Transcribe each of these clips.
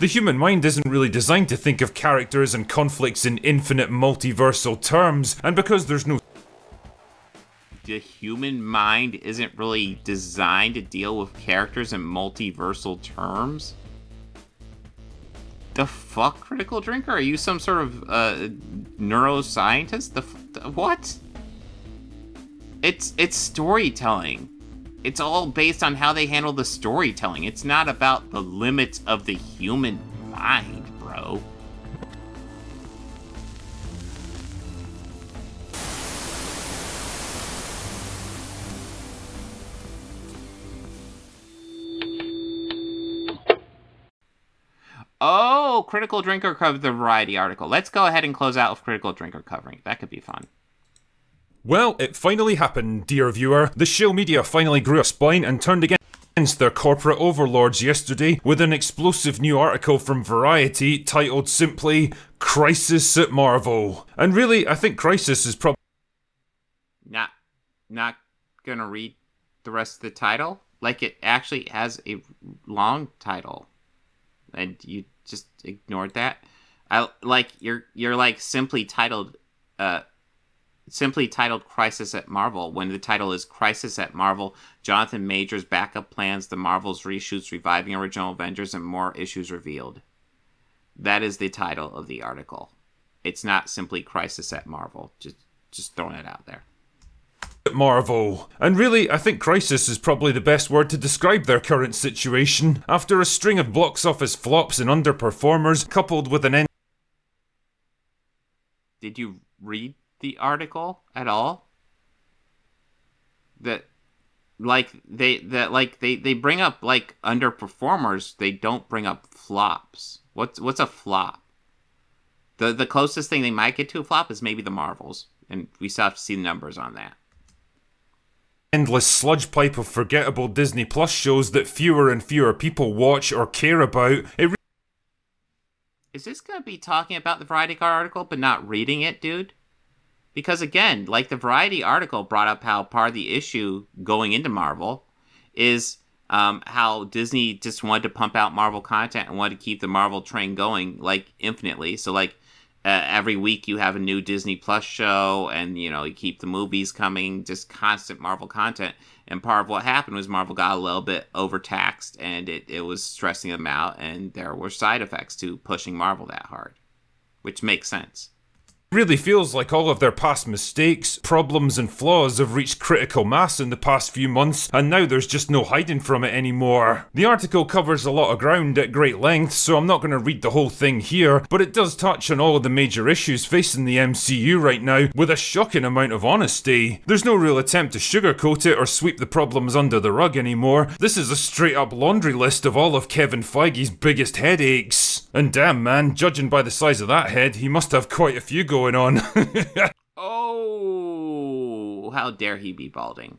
The human mind isn't really designed to think of characters and conflicts in infinite multiversal terms, and because there's no... The human mind isn't really designed to deal with characters in multiversal terms? The fuck, Critical Drinker? Are you some sort of neuroscientist? What? It's storytelling. It's all based on how they handle the storytelling. It's not about the limits of the human mind, bro. Oh, Critical Drinker covered the Variety article. Let's go ahead and close out with Critical Drinker covering. That could be fun. Well, it finally happened, dear viewer. The shill media finally grew a spine and turned against their corporate overlords yesterday with an explosive new article from Variety titled simply, Crisis at Marvel. And really, I think Crisis is probably... Not gonna read the rest of the title? Like, it actually has a long title. And you just ignored that? You're like simply titled Crisis at Marvel, when the title is Crisis at Marvel, Jonathan Majors backup plans, the Marvel's reshoots, reviving original Avengers, and more issues revealed. That is the title of the article. It's not simply Crisis at Marvel. Just throwing it out there. Marvel. And really, I think crisis is probably the best word to describe their current situation. After a string of box office flops and underperformers, coupled with an end... Did you read the article at all? They bring up like underperformers. They don't bring up flops. What's a flop? The closest thing they might get to a flop is maybe the Marvels, and we still have to see the numbers on that. Endless sludge pipe of forgettable Disney Plus shows that fewer and fewer people watch or care about. Is this going to be talking about the Variety article but not reading it, dude? Because again, like the Variety article brought up how part of the issue going into Marvel is how Disney just wanted to pump out Marvel content and wanted to keep the Marvel train going like infinitely. So like every week you have a new Disney Plus show, and you keep the movies coming, just constant Marvel content. And part of what happened was Marvel got a little bit overtaxed, and it was stressing them out, and there were side effects to pushing Marvel that hard, which makes sense. Really feels like all of their past mistakes, problems and flaws have reached critical mass in the past few months, and now there's just no hiding from it anymore. The article covers a lot of ground at great length, so I'm not going to read the whole thing here, but it does touch on all of the major issues facing the MCU right now with a shocking amount of honesty. There's no real attempt to sugarcoat it or sweep the problems under the rug anymore. This is a straight up laundry list of all of Kevin Feige's biggest headaches. And damn man, judging by the size of that head, he must have quite a few going on. Oh, how dare he be balding.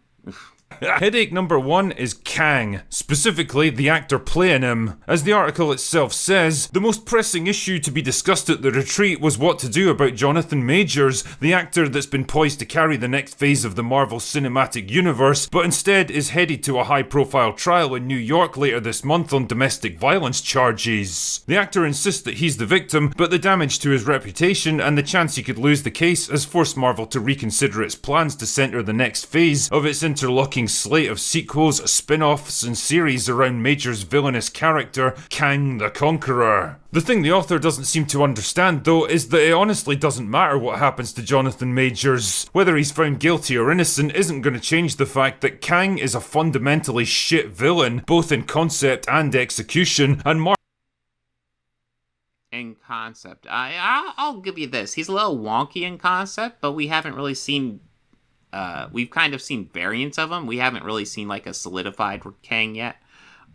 Headache number 1 is Kang, specifically the actor playing him. As the article itself says, the most pressing issue to be discussed at the retreat was what to do about Jonathan Majors, the actor that's been poised to carry the next phase of the Marvel Cinematic Universe, but instead is headed to a high-profile trial in New York later this month on domestic violence charges. The actor insists that he's the victim, but the damage to his reputation and the chance he could lose the case has forced Marvel to reconsider its plans to centre the next phase of its interlocking slate of sequels, spin-offs and series around Major's villainous character, Kang the Conqueror. The thing the author doesn't seem to understand though is that it honestly doesn't matter what happens to Jonathan Majors. Whether he's found guilty or innocent isn't going to change the fact that Kang is a fundamentally shit villain, both in concept and execution, and in concept. I'll give you this. He's a little wonky in concept, but we haven't really seen... we've kind of seen variants of him. We haven't really seen like a solidified Kang yet.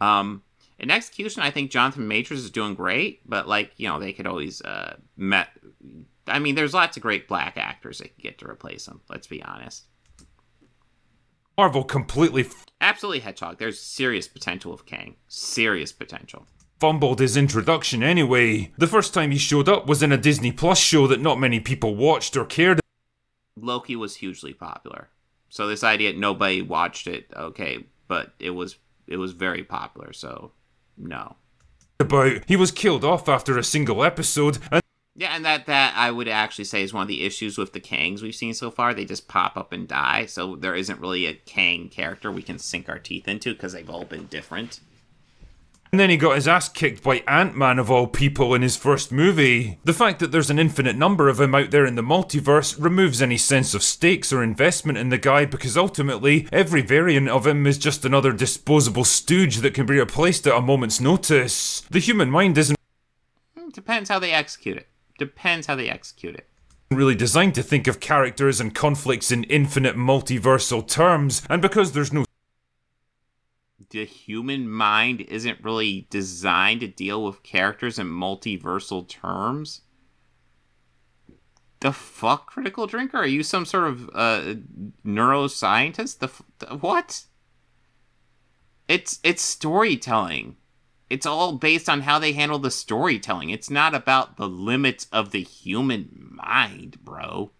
In execution, I think Jonathan Majors is doing great, but like, they could always I mean, there's lots of great black actors that can get to replace him, let's be honest. Marvel completely absolutely Hedgehog. There's serious potential of Kang. Serious potential. Fumbled his introduction anyway. The first time he showed up was in a Disney Plus show that not many people watched or cared. Loki was hugely popular. So this idea that nobody watched it, okay, but it was very popular, so no. about. He was killed off after a single episode, and Yeah, and that I would actually say is one of the issues with the Kangs we've seen so far. They just pop up and die, so there isn't really a Kang character we can sink our teeth into because they've all been different. And then he got his ass kicked by Ant-Man of all people in his first movie. The fact that there's an infinite number of him out there in the multiverse removes any sense of stakes or investment in the guy, because ultimately, every variant of him is just another disposable stooge that can be replaced at a moment's notice. The human mind isn't Depends how they execute it. really designed to think of characters and conflicts in infinite multiversal terms, and because there's no The human mind isn't really designed to deal with characters in multiversal terms? The fuck, Critical Drinker? Are you some sort of neuroscientist? What? It's storytelling. It's all based on how they handle the storytelling. It's not about the limits of the human mind, bro.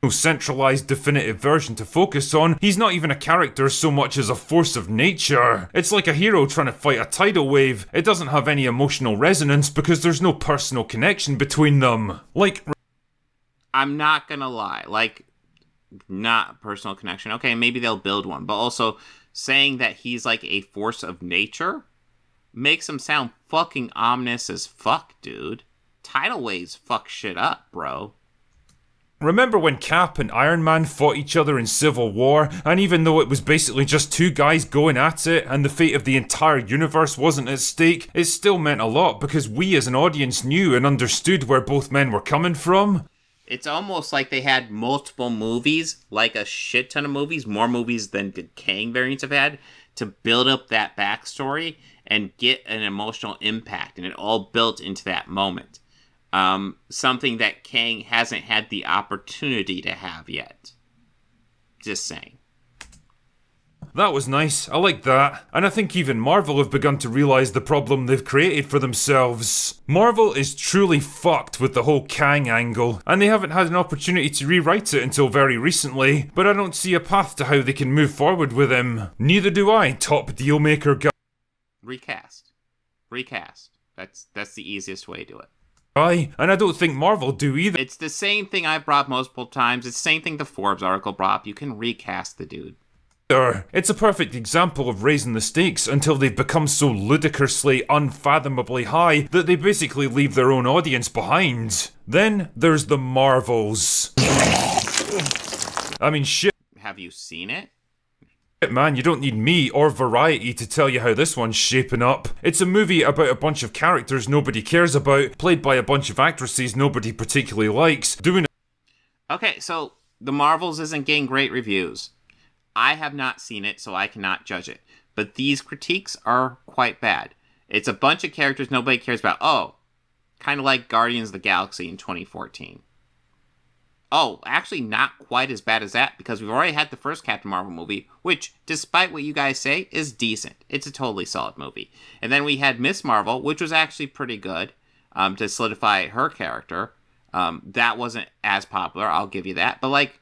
no centralized definitive version to focus on. He's not even a character so much as a force of nature. It's like a hero trying to fight a tidal wave. It doesn't have any emotional resonance because there's no personal connection between them. Like, I'm not gonna lie, like, not personal connection. Okay, maybe they'll build one, but also saying that he's like a force of nature makes him sound fucking ominous as fuck, dude. Tidal waves fuck shit up, bro. remember when Cap and Iron Man fought each other in Civil War, and even though it was basically just two guys going at it and the fate of the entire universe wasn't at stake, it still meant a lot because we as an audience knew and understood where both men were coming from? It's almost like they had multiple movies, like a shit ton of movies, more movies than the Kang variants have had, to build up that backstory and get an emotional impact, and it all built into that moment. Something that Kang hasn't had the opportunity to have yet. Just saying. That was nice, I like that. And I think even Marvel have begun to realise the problem they've created for themselves. Marvel is truly fucked with the whole Kang angle, and they haven't had an opportunity to rewrite it until very recently, but I don't see a path to how they can move forward with him. Neither do I, top dealmaker guy. Recast. That's the easiest way to do it. And I don't think Marvel do either. It's the same thing I've brought multiple times. It's the same thing the Forbes article brought up. You can recast the dude. It's a perfect example of raising the stakes until they've become so ludicrously, unfathomably high that they basically leave their own audience behind. Then there's the Marvels. I mean, shit. Have you seen it? Man, you don't need me or Variety to tell you how this one's shaping up. It's a movie about a bunch of characters nobody cares about, played by a bunch of actresses nobody particularly likes, doing. Okay, so The Marvels isn't getting great reviews. I have not seen it, so I cannot judge it. But these critiques are quite bad. It's a bunch of characters nobody cares about. Oh, kind of like Guardians of the Galaxy in 2014. Oh, actually not quite as bad as that, because we've already had the first Captain Marvel movie, which, despite what you guys say, is decent. It's a totally solid movie. And then we had Miss Marvel, which was actually pretty good, to solidify her character. That wasn't as popular, I'll give you that. But, like,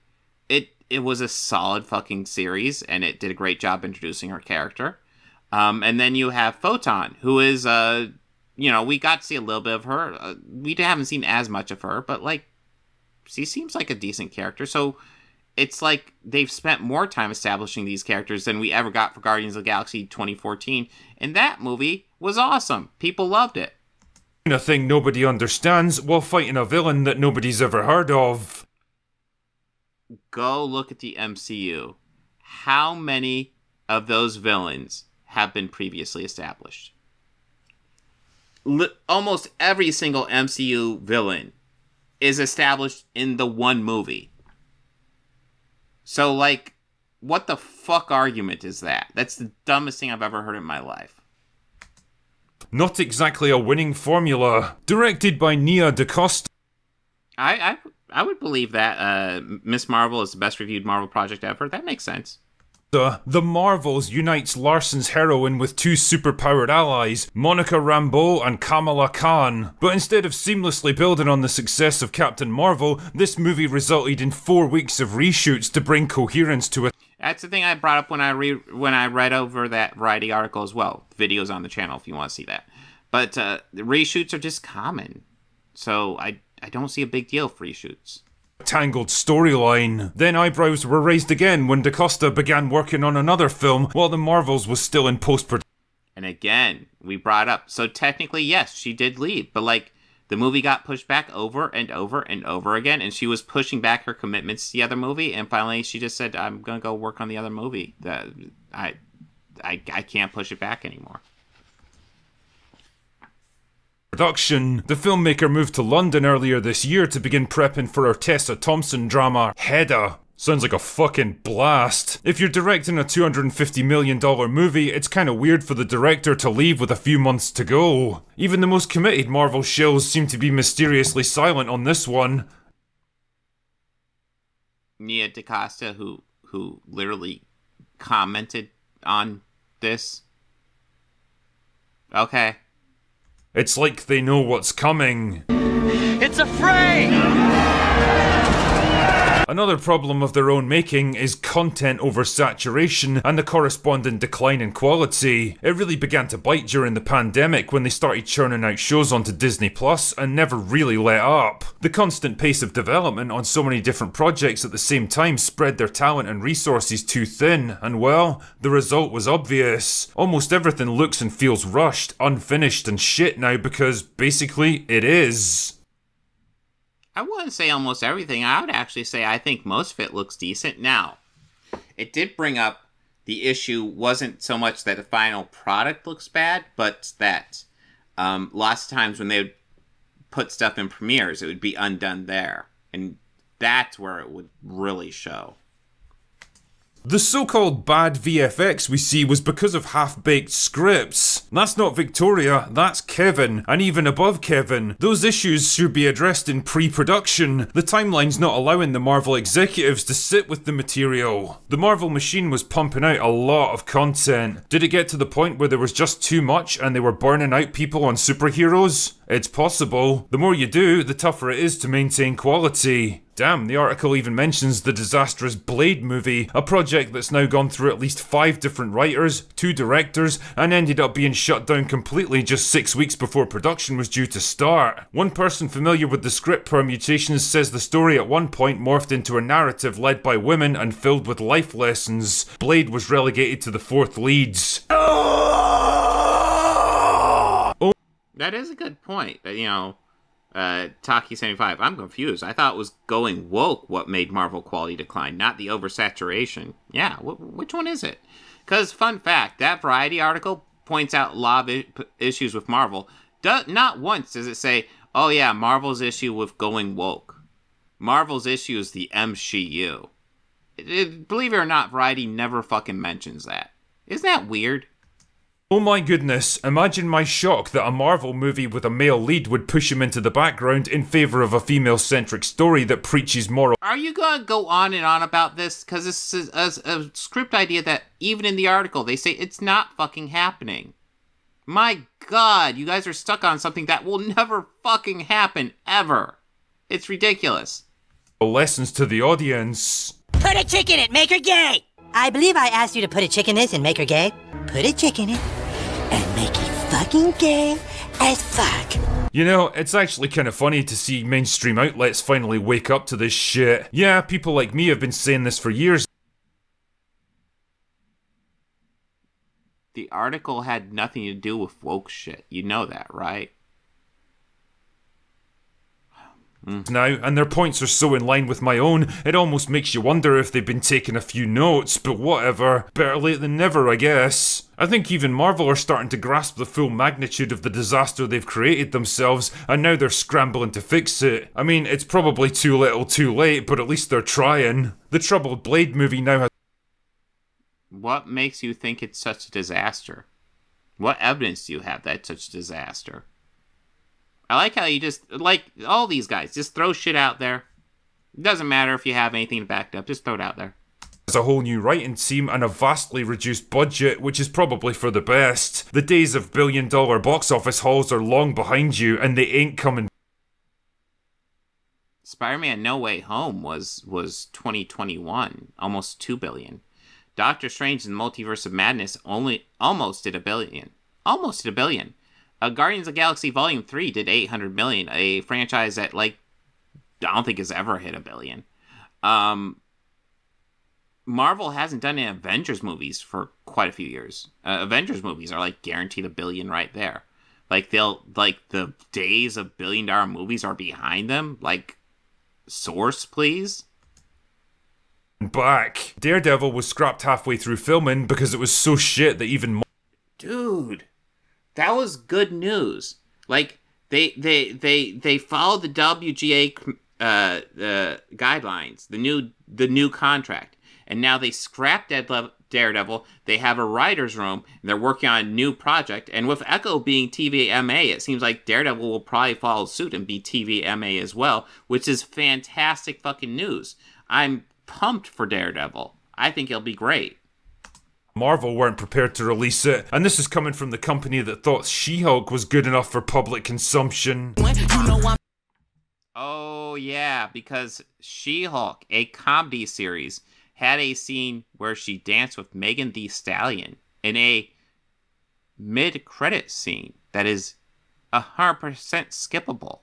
it was a solid fucking series, and it did a great job introducing her character. And then you have Photon, who is, we got to see a little bit of her. We haven't seen as much of her, but, like, she seems like a decent character. So it's like they've spent more time establishing these characters than we ever got for Guardians of the Galaxy 2014. And that movie was awesome. People loved it. A thing nobody understands while fighting a villain that nobody's ever heard of. Go look at the MCU. How many of those villains have been previously established? Almost every single MCU villain is established in the one movie. So, like, what the fuck argument is that? That's the dumbest thing I've ever heard in my life. Not exactly a winning formula. Directed by Nia DaCosta. I would believe that Miss Marvel is the best reviewed Marvel project ever. That makes sense. The Marvels unites Larson's heroine with two superpowered allies, Monica Rambeau and Kamala Khan. But instead of seamlessly building on the success of Captain Marvel, this movie resulted in 4 weeks of reshoots to bring coherence to it. That's the thing I brought up when I read over that Variety article as well. Videos on the channel if you want to see that. But the reshoots are just common. So I don't see a big deal for reshoots. Tangled storyline. Then eyebrows were raised again when DaCosta began working on another film while the Marvels was still in post-production. And again, we brought up, so technically, yes, she did leave. But like, the movie got pushed back over and over and over again, and she was pushing back her commitments to the other movie, and finally she just said, I'm gonna go work on the other movie. I can't push it back anymore. Production. The filmmaker moved to London earlier this year to begin prepping for her Tessa Thompson drama, Hedda. Sounds like a fucking blast. If you're directing a $250 million movie, it's kinda weird for the director to leave with a few months to go. Even the most committed Marvel shills seem to be mysteriously silent on this one. Nia DaCosta, who literally commented on this. Okay. It's like they know what's coming. It's a frame! Another problem of their own making is content oversaturation and the corresponding decline in quality. It really began to bite during the pandemic when they started churning out shows onto Disney Plus and never really let up. The constant pace of development on so many different projects at the same time spread their talent and resources too thin, and well, the result was obvious. Almost everything looks and feels rushed, unfinished and shit now because basically it is. I wouldn't say almost everything. I would actually say I think most of it looks decent. Now, it did bring up the issue wasn't so much that the final product looks bad, but that lots of times when they would put stuff in premieres, it would be undone there. And that's where it would really show. The so-called bad VFX we see was because of half-baked scripts. That's not Victoria, that's Kevin, and even above Kevin. Those issues should be addressed in pre-production. The timeline's not allowing the Marvel executives to sit with the material. The Marvel machine was pumping out a lot of content. Did it get to the point where there was just too much and they were burning out people on superheroes? It's possible. The more you do, the tougher it is to maintain quality. Damn, the article even mentions the disastrous Blade movie, a project that's now gone through at least 5 different writers, 2 directors, and ended up being shut down completely just 6 weeks before production was due to start. One person familiar with the script permutations says the story at one point morphed into a narrative led by women and filled with life lessons. Blade was relegated to the 4th leads. That is a good point. You know, Taki75, I'm confused. I thought it was going woke what made Marvel quality decline, not the oversaturation. Yeah, which one is it? Because, fun fact, that Variety article points out a lot of issues with Marvel. Not once does it say, oh yeah, Marvel's issue with going woke. Marvel's issue is the MCU. Believe it or not, Variety never fucking mentions that. Isn't that weird? Oh my goodness, imagine my shock that a Marvel movie with a male lead would push him into the background in favour of a female-centric story that preaches moral. Are you gonna go on and on about this? Because this is a script idea that, even in the article, they say it's not fucking happening. My god, you guys are stuck on something that will never fucking happen, ever. It's ridiculous. Lessons to the audience. Put a chick in it, make her gay! I believe I asked you to put a chick in this and make her gay. Put a chick in it and make it fucking gay as fuck. You know, it's actually kind of funny to see mainstream outlets finally wake up to this shit. Yeah, people like me have been saying this for years. The article had nothing to do with woke shit. You know that, right? Now, and their points are so in line with my own, it almost makes you wonder if they've been taking a few notes, but whatever. Better late than never, I guess. I think even Marvel are starting to grasp the full magnitude of the disaster they've created themselves, and now they're scrambling to fix it. I mean, it's probably too little too late, but at least they're trying. The troubled Blade movie now has... What makes you think it's such a disaster? What evidence do you have that it's such a disaster? I like how you just, like all these guys, just throw shit out there. It doesn't matter if you have anything backed up, just throw it out there. There's a whole new writing team and a vastly reduced budget, which is probably for the best. The days of billion-dollar box office hauls are long behind you, and they ain't coming. Spider-Man No Way Home was 2021, almost $2 billion. Doctor Strange and the Multiverse of Madness almost did $1 billion. Almost did $1 billion. Guardians of the Galaxy Volume 3 did $800 million, a franchise that, like, I don't think has ever hit $1 billion. Marvel hasn't done any Avengers movies for quite a few years. Avengers movies are, like, guaranteed $1 billion right there. Like, the days of $1 billion movies are behind them. Like, source, please. Back. Daredevil was scrapped halfway through filming because it was so shit that even... Dude, that was good news. Like, they followed the WGA guidelines, the new contract, and now they scrapped Daredevil. They have a writer's room, and they're working on a new project. And with Echo being TVMA, it seems like Daredevil will probably follow suit and be TVMA as well, which is fantastic fucking news. I'm pumped for Daredevil. I think it'll be great. Marvel weren't prepared to release it, and this is coming from the company that thought She-Hulk was good enough for public consumption. Oh yeah, because She-Hulk, a comedy series, had a scene where she danced with Megan Thee Stallion in a mid-credit scene that is 100% skippable.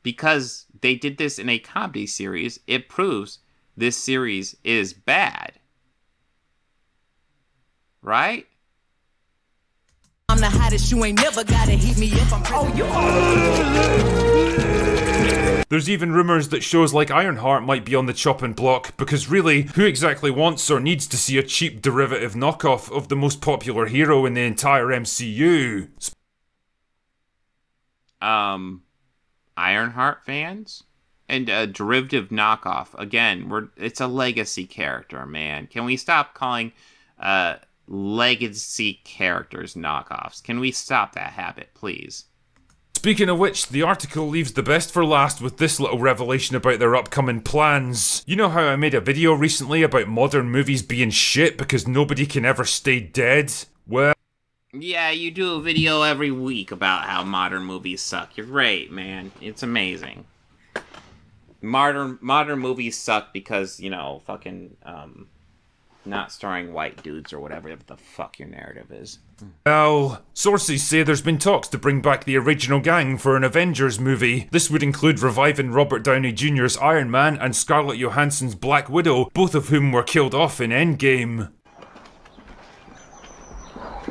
Because they did this in a comedy series, it proves this series is bad. Right? I'm the hottest, you ain't never gotta hit me if I'm There's even rumours that shows like Ironheart might be on the chopping block, because really, who exactly wants or needs to see a cheap derivative knockoff of the most popular hero in the entire MCU? Ironheart fans? And a derivative knockoff. Again, it's a legacy character, man. Can we stop calling legacy characters knockoffs? Can we stop that habit, please? Speaking of which, the article leaves the best for last with this little revelation about their upcoming plans. You know how I made a video recently about modern movies being shit because nobody can ever stay dead? Well... Yeah, you do a video every week about how modern movies suck. You're great, man. It's amazing. Modern movies suck because, you know, fucking, not starring white dudes or whatever the fuck your narrative is. Well, sources say there's been talks to bring back the original gang for an Avengers movie. This would include reviving Robert Downey Jr.'s Iron Man and Scarlett Johansson's Black Widow, both of whom were killed off in Endgame.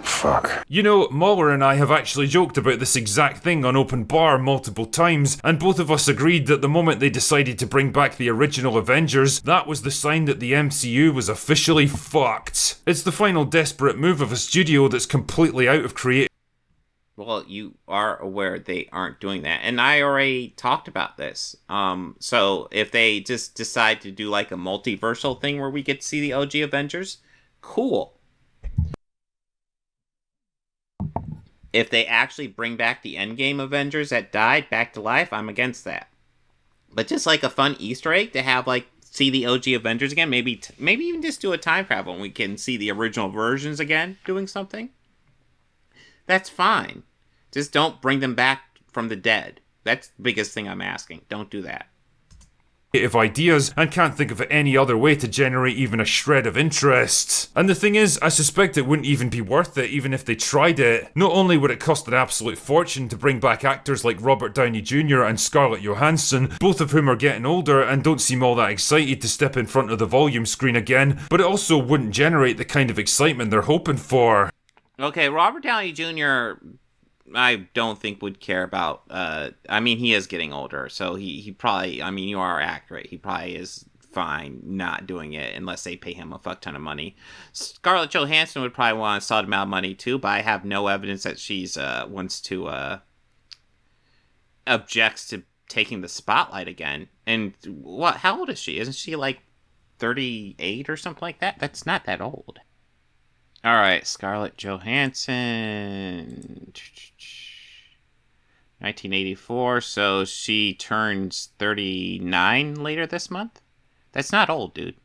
Fuck. You know, Mahler and I have actually joked about this exact thing on Open Bar multiple times, and both of us agreed that the moment they decided to bring back the original Avengers, that was the sign that the MCU was officially fucked. It's the final desperate move of a studio that's completely out of creative. Well, you are aware they aren't doing that, and I already talked about this. So if they just decide to do like a multiversal thing where we get to see the OG Avengers, cool. If they actually bring back the Endgame Avengers that died back to life, I'm against that. But just like a fun Easter egg to have, like, see the OG Avengers again, maybe even just do a time travel and we can see the original versions again doing something. That's fine. Just don't bring them back from the dead. That's the biggest thing I'm asking. Don't do that. Ideas and can't think of any other way to generate even a shred of interest. And the thing is, I suspect it wouldn't even be worth it even if they tried it. Not only would it cost an absolute fortune to bring back actors like Robert Downey Jr. and Scarlett Johansson, both of whom are getting older and don't seem all that excited to step in front of the volume screen again, but it also wouldn't generate the kind of excitement they're hoping for. Okay, Robert Downey Jr. I don't think would care about, I mean, he is getting older, so he probably, I mean, you are accurate, he probably is fine not doing it unless they pay him a fuck ton of money. Scarlett Johansson would probably want a solid amount of money too, but I have no evidence that she's, wants to, objects to taking the spotlight again. And what, how old is she? Isn't she like 38 or something like that? That's not that old. All right, Scarlett Johansson, 1984, so she turns 39 later this month? That's not old, dude.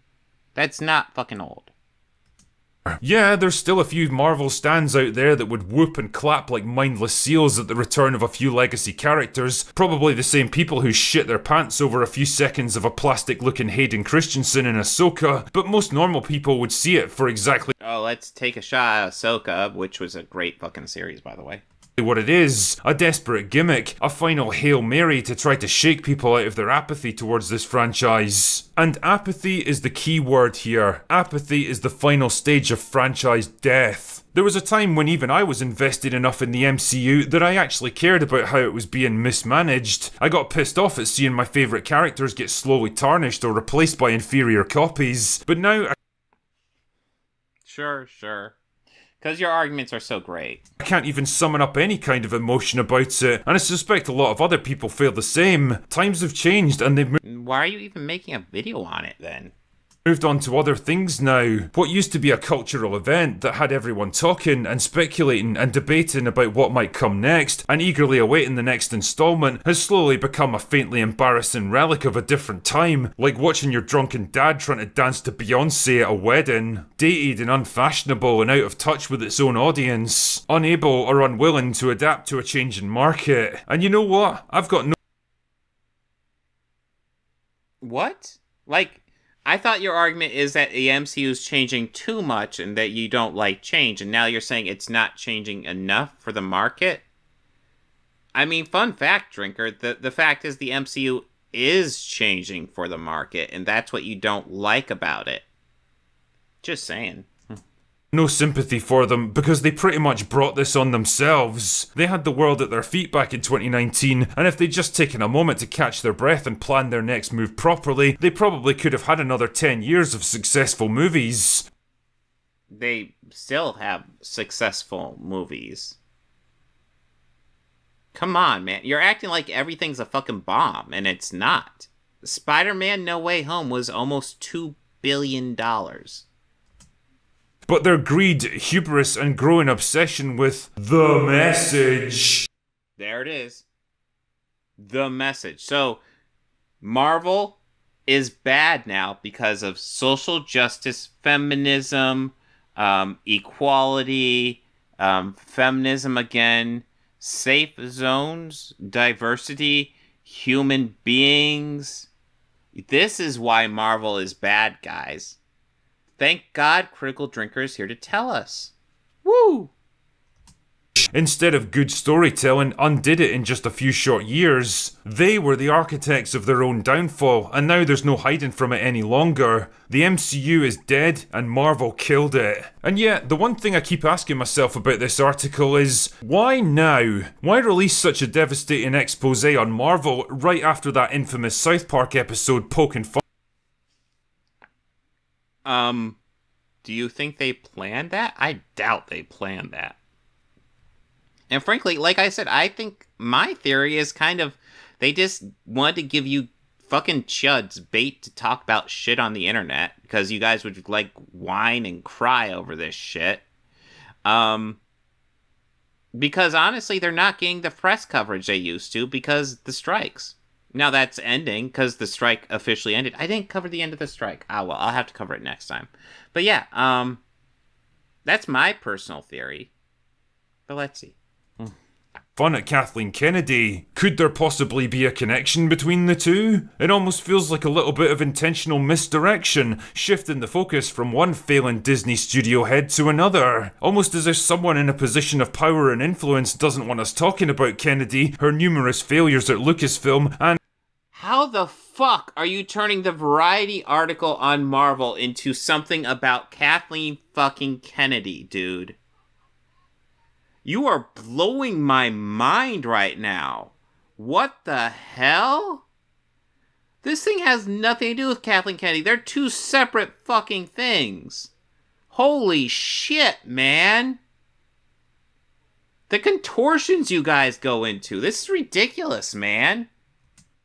That's not fucking old. Yeah, there's still a few Marvel stans out there that would whoop and clap like mindless seals at the return of a few legacy characters, probably the same people who shit their pants over a few seconds of a plastic-looking Hayden Christensen in Ahsoka, but most normal people would see it for exactly let's take a shot at Ahsoka, which was a great fucking series, by the way. What it is, a desperate gimmick, a final Hail Mary to try to shake people out of their apathy towards this franchise. And apathy is the key word here. Apathy is the final stage of franchise death. There was a time when even I was invested enough in the MCU that I actually cared about how it was being mismanaged. I got pissed off at seeing my favourite characters get slowly tarnished or replaced by inferior copies, but now Sure. Because your arguments are so great. I can't even summon up any kind of emotion about it, and I suspect a lot of other people feel the same. Times have changed and they've Why are you even making a video on it then? moved on to other things now. What used to be a cultural event that had everyone talking and speculating and debating about what might come next and eagerly awaiting the next installment has slowly become a faintly embarrassing relic of a different time, like watching your drunken dad trying to dance to Beyonce at a wedding. Dated and unfashionable and out of touch with its own audience. Unable or unwilling to adapt to a changing market. And you know what? I've got no... What? Like, I thought your argument is that the MCU is changing too much and that you don't like change, and now you're saying it's not changing enough for the market? I mean, fun fact, Drinker, the fact is the MCU is changing for the market, and that's what you don't like about it. Just saying. No sympathy for them because they pretty much brought this on themselves. They had the world at their feet back in 2019, and if they'd just taken a moment to catch their breath and plan their next move properly, they probably could have had another 10 years of successful movies. They still have successful movies. Come on, man. You're acting like everything's a fucking bomb, and it's not. Spider-Man No Way Home was almost $2 billion. But their greed, hubris, and growing obsession with the message. There it is. The message. So, Marvel is bad now because of social justice, feminism, equality, feminism again, safe zones, diversity, human beings. This is why Marvel is bad, guys. Thank God Critical Drinker is here to tell us. Woo! Instead of good storytelling, undid it in just a few short years. They were the architects of their own downfall, and now there's no hiding from it any longer. The MCU is dead, and Marvel killed it. And yet, the one thing I keep asking myself about this article is, why now? Why release such a devastating expose on Marvel right after that infamous South Park episode poking fun? Do you think they planned that? I doubt they planned that. And frankly, like I said, I think my theory is kind of, they just wanted to give you fucking chuds bait to talk about shit on the internet, because you guys would, like, whine and cry over this shit. Because honestly, they're not getting the press coverage they used to because the strikes. Now that's ending because the strike officially ended. I didn't cover the end of the strike. Ah, well, I'll have to cover it next time. But yeah, that's my personal theory. But let's see. Fun at Kathleen Kennedy. Could there possibly be a connection between the two? It almost feels like a little bit of intentional misdirection, shifting the focus from one failing Disney studio head to another. Almost as if someone in a position of power and influence doesn't want us talking about Kennedy, her numerous failures at Lucasfilm, and how the fuck are you turning the Variety article on Marvel into something about Kathleen fucking Kennedy, dude? You are blowing my mind right now. What the hell? This thing has nothing to do with Kathleen Kennedy. They're two separate fucking things. Holy shit, man. The contortions you guys go into. This is ridiculous, man.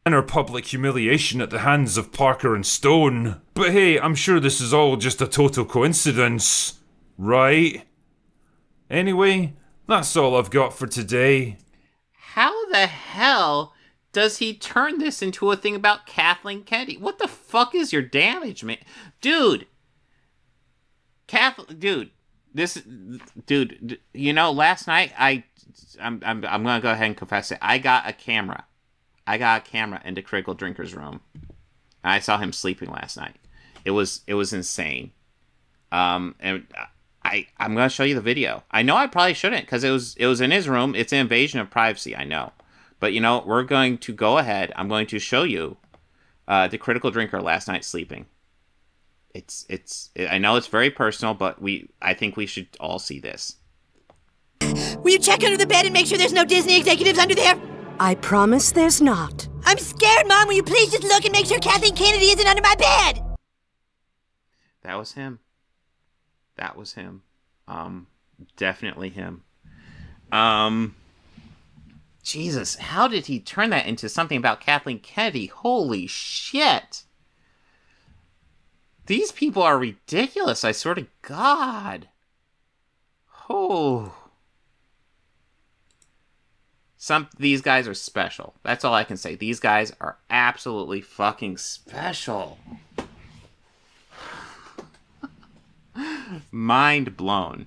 and her public humiliation at the hands of Parker and Stone. But hey, I'm sure this is all just a total coincidence, right? Anyway, that's all I've got for today. How the hell does he turn this into a thing about Kathleen Kennedy? What the fuck is your damage, man? Dude, dude, you know, last night I'm gonna go ahead and confess it. I got a camera into Critical Drinker's room. And I saw him sleeping last night. It was insane. And I'm gonna show you the video. I know I probably shouldn't because it was in his room. It's an invasion of privacy. I know, but you know, we're going to go ahead. I'm going to show you the Critical Drinker last night sleeping. I know it's very personal, but I think we should all see this. Will you check under the bed and make sure there's no Disney executives under there? I promise there's not. I'm scared, Mom. Will you please just look and make sure Kathleen Kennedy isn't under my bed? That was him. Definitely him. Jesus, how did he turn that into something about Kathleen Kennedy? Holy shit. These people are ridiculous, I swear to God. Oh. These guys are special. That's all I can say. These guys are absolutely fucking special. Mind blown.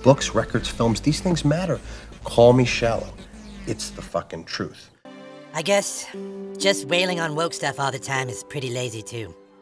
Books, records, films, these things matter. Call me shallow. It's the fucking truth. I guess just wailing on woke stuff all the time is pretty lazy too.